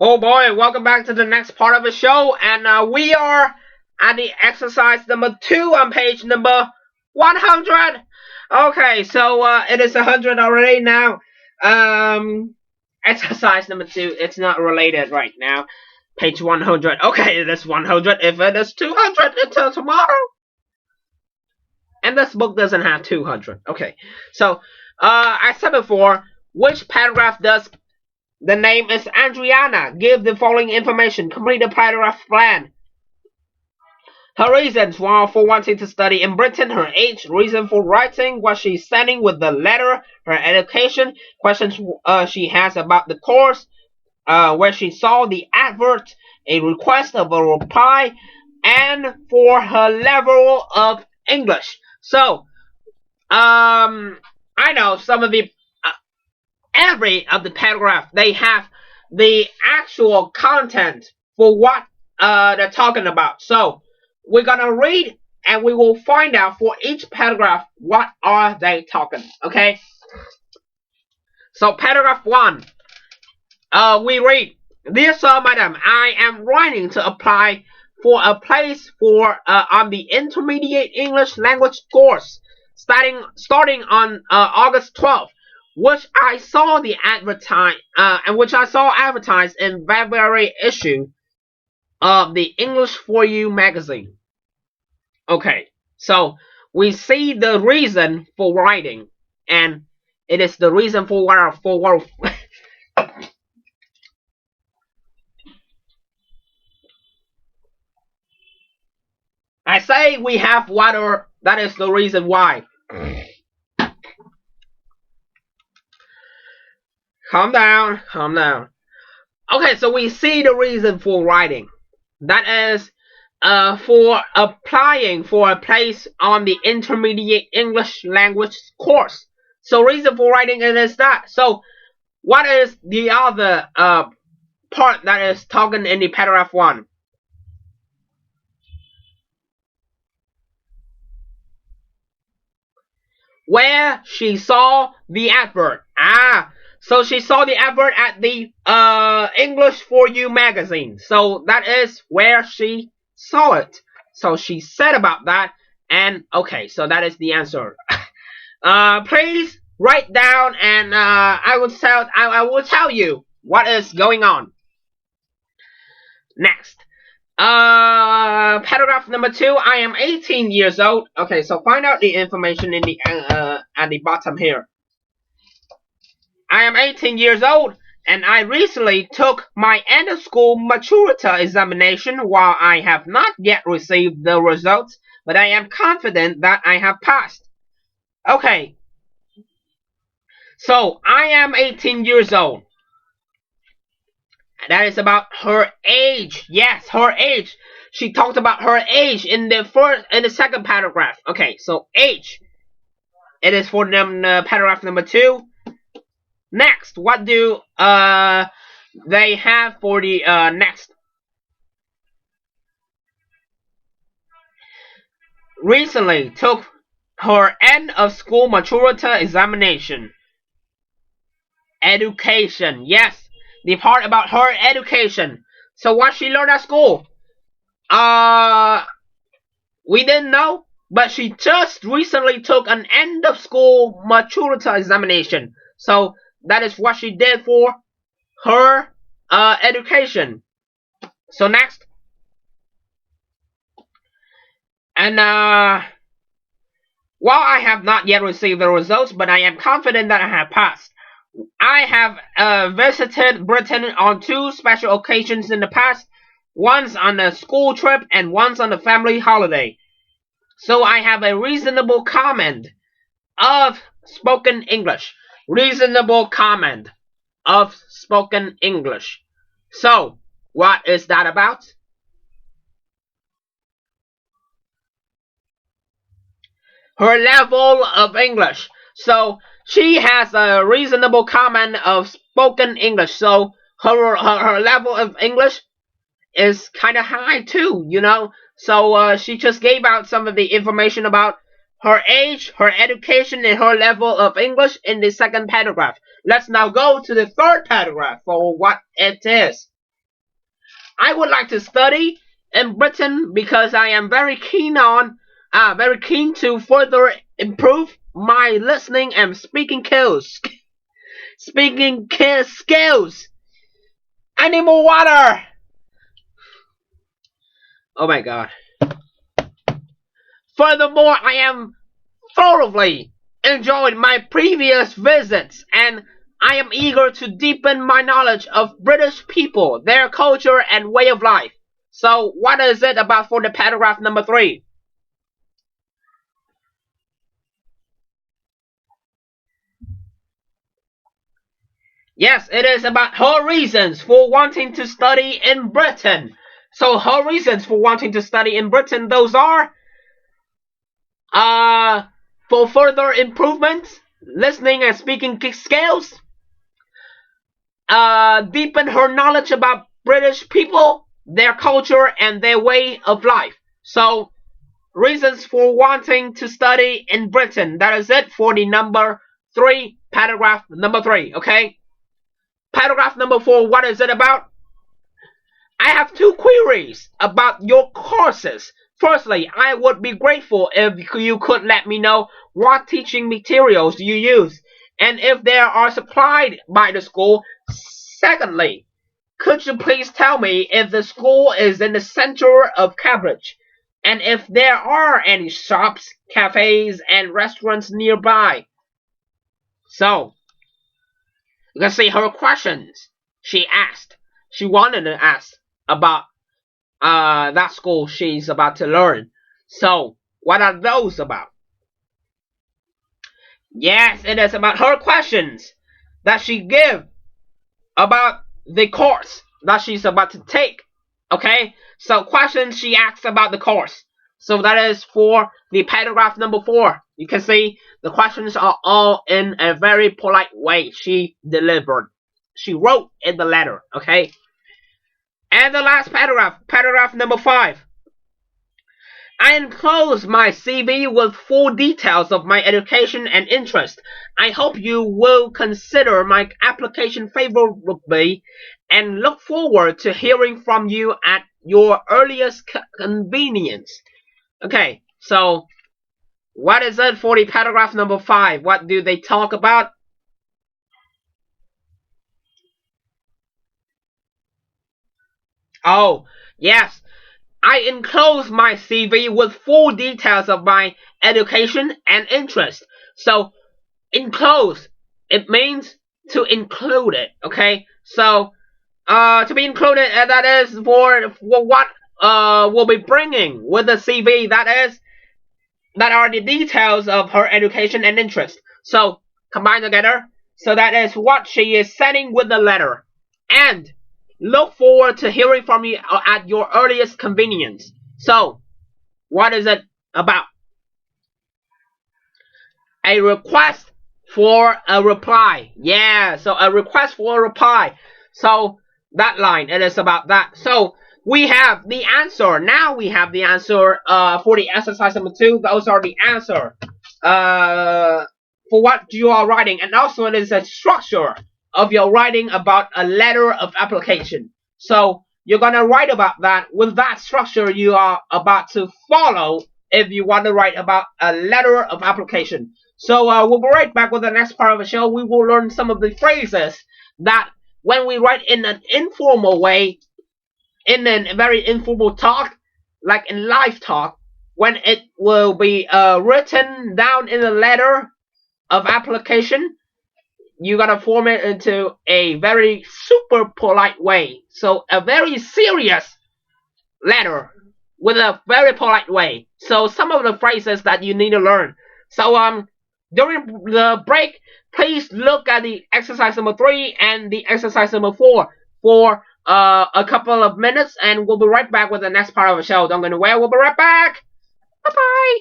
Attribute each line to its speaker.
Speaker 1: Oh boy, welcome back to the next part of the show, and we are at the exercise number 2 on page number 100. Okay, so it is 100 already now. Exercise number 2, it's not related right now. Page 100. Okay, it is 100. If it is 200 until tomorrow. And this book doesn't have 200. Okay, so I said before, which paragraph does the name is Adriana? Give the following information. Complete the paragraph plan. Her reasons for wanting to study in Britain, her age, reason for writing, what she's sending with the letter, her education, questions she has about the course, where she saw the advert, a request of a reply, and for her level of English. So, I know some of the every of the paragraph, they have the actual content for what they're talking about. So we're gonna read and we will find out for each paragraph what are they talking. Okay. So paragraph 1, we read, "Dear Sir, Madam, I am writing to apply for a place for on the intermediate English language course starting on August 12th. Which I saw advertised in February issue of the English for You magazine." Okay, so we see the reason for writing, and it is the reason for what I say we have water. That is the reason why. Calm down, calm down. Okay, so we see the reason for writing. That is for applying for a place on the intermediate English language course. So reason for writing it is that. So what is the other part that is talking in the paragraph 1? Where she saw the advert. So she saw the advert at the English for You magazine. So that is where she saw it. So she said about that. And okay, so that is the answer. Please write down, and I will tell you what is going on. Next. Paragraph number 2. I am 18 years old. Okay, so find out the information in the at the bottom here. I am 18 years old, and I recently took my end of school maturity examination. While I have not yet received the results, but I am confident that I have passed. Okay. So I am 18 years old. That is about her age. Yes, her age. She talked about her age in the second paragraph. Okay, so age. It is for paragraph number 2. Next, what do they have for the next? Recently took her end of school maturity examination. Education. Yes, the part about her education. So what she learned at school? We didn't know, but she just recently took an end of school maturity examination. So that is what she did for her education. So next. And while I have not yet received the results, but I am confident that I have passed. I have visited Britain on 2 special occasions in the past. Once on a school trip and once on a family holiday. So I have a reasonable command of spoken English. Reasonable command of spoken English. So, what is that about? Her level of English. So, she has a reasonable command of spoken English. So, her level of English is kind of high too, you know. So, she just gave out some of the information about her age, her education, and her level of English in the second paragraph. Let's now go to the third paragraph for what it is. I would like to study in Britain because I am very keen to further improve my listening and speaking skills. I need more water. Oh my god. Furthermore, I am thoroughly enjoyed my previous visits, and I am eager to deepen my knowledge of British people, their culture and way of life. So, what is it about for the paragraph number 3? Yes, it is about her reasons for wanting to study in Britain. So, her reasons for wanting to study in Britain, those are for further improvements, listening and speaking skills, deepen her knowledge about British people, their culture, and their way of life. So, reasons for wanting to study in Britain. That is it for the number 3, paragraph number 3, okay? Paragraph number 4, what is it about? I have 2 queries about your courses. Firstly, I would be grateful if you could let me know what teaching materials you use, and if they are supplied by the school. Secondly, could you please tell me if the school is in the center of Cambridge, and if there are any shops, cafes, and restaurants nearby? So, you can see her questions she wanted to ask about that school she's about to learn. So, what are those about? Yes, it is about her questions that she give about the course that she's about to take. Okay? So, questions she asks about the course. So, that is for the paragraph number 4. You can see the questions are all in a very polite way she delivered. She wrote in the letter. Okay? And the last paragraph, paragraph number 5. I enclose my CV with full details of my education and interest. I hope you will consider my application favorably and look forward to hearing from you at your earliest convenience. Okay, so what is it for the paragraph number 5? What do they talk about? Oh, yes. I enclose my CV with full details of my education and interest. So, enclose, it means to include it, okay? So, to be included, that is for what we'll be bringing with the CV, that are the details of her education and interest. So, combine together, so that is what she is sending with the letter. And look forward to hearing from you at your earliest convenience. So, what is it about? A request for a reply. Yeah, so a request for a reply. So, that line, it is about that. So, we have the answer. Now we have the answer for the exercise number 2. Those are the answer for what you are writing. And also it is a structure of your writing about a letter of application. So you're going to write about that with that structure you are about to follow if you want to write about a letter of application. So we'll be right back with the next part of the show. We will learn some of the phrases that when we write in an informal way, in a very informal talk, like in live talk, when it will be written down in a letter of application, you gotta form it into a very super polite way. So a very serious letter with a very polite way. So some of the phrases that you need to learn. So during the break, please look at the exercise number 3 and the exercise number 4 for a couple of minutes, and we'll be right back with the next part of the show. Don't go anywhere. We'll be right back. Bye bye.